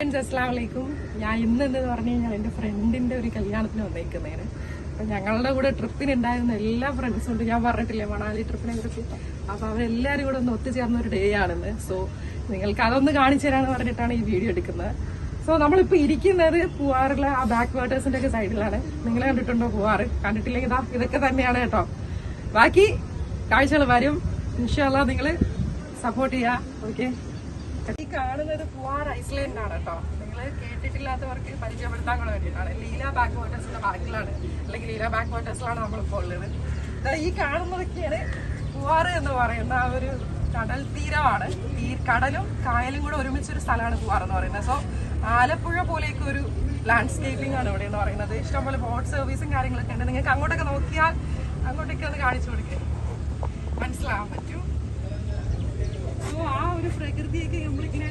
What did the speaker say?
അസ്സലാമലൈക്കും. ഞാൻ ഇന്ന് പറഞ്ഞു കഴിഞ്ഞാൽ എൻ്റെ ഫ്രണ്ടിന്റെ ഒരു കല്യാണത്തിന് വന്നേക്കുന്നതിന്. അപ്പൊ ഞങ്ങളുടെ കൂടെ ട്രിപ്പിനുണ്ടായിരുന്ന എല്ലാ ഫ്രണ്ട്സും ഉണ്ട്. ഞാൻ പറഞ്ഞിട്ടില്ലേ മണാലി ട്രിപ്പിനെ കുറിച്ച്. അപ്പൊ അവരെല്ലാരും കൂടെ ഒന്ന് ഒത്തുചേർന്ന ഒരു ഡേ ആണെന്ന്. സോ നിങ്ങൾക്ക് അതൊന്ന് കാണിച്ചു തരാന്ന് പറഞ്ഞിട്ടാണ് ഈ വീഡിയോ എടുക്കുന്നത്. സോ നമ്മളിപ്പോ ഇരിക്കുന്നത് പൂവാറിലെ ആ ബാക്ക് വാട്ടേഴ്സിന്റെ ഒക്കെ സൈഡിലാണ്. നിങ്ങൾ കണ്ടിട്ടുണ്ടോ പൂവാറ്? കണ്ടിട്ടില്ലെങ്കിൽ ഇതൊക്കെ തന്നെയാണ് കേട്ടോ. ബാക്കി കാഴ്ചകൾ വരും. ഇൻഷാ അല്ലാഹ് നിങ്ങള് സപ്പോർട്ട് ചെയ്യാ. ഓക്കെ, ഈ കാണുന്നത് പൂവാർ ഐസ്ലാൻഡ് ആണ് കേട്ടോ. നിങ്ങൾ കേട്ടിട്ടില്ലാത്തവർക്ക് പരിചയപ്പെടുത്താൻ കൂടെ വേണ്ടിയിട്ടാണ്. ലീല ബാക്ക് വാട്ടേഴ്സിന്റെ ബാക്കിലാണ്, അല്ലെങ്കിൽ ലീല ബാക്ക് വാട്ടേഴ്സിലാണ് നമ്മളിപ്പോൾ ഉള്ളത്. ഈ കാണുന്നതൊക്കെയാണ് പൂവാർ എന്ന് പറയുന്ന ആ ഒരു കടൽ തീരമാണ്. ഈ കടലും കായലും കൂടെ ഒരുമിച്ചൊരു സ്ഥലമാണ് പൂവാർ എന്ന് പറയുന്നത്. സോ ആലപ്പുഴ പോലെയൊക്കെ ഒരു ലാൻഡ്സ്കേപ്പിംഗ് ആണ് ഇവിടെ എന്ന് പറയുന്നത്. ഇഷ്ടംപോലെ ബോട്ട് സർവീസും കാര്യങ്ങളൊക്കെ ഉണ്ട്. നിങ്ങൾക്ക് അങ്ങോട്ടൊക്കെ നോക്കിയാൽ അങ്ങോട്ടൊക്കെ ഒന്ന് കാണിച്ചു കൊടുക്കുക, മനസ്സിലാവാൻ പറ്റും. അപ്പോൾ ആ ഒരു പ്രകൃതിയൊക്കെ നമ്മളിങ്ങനെ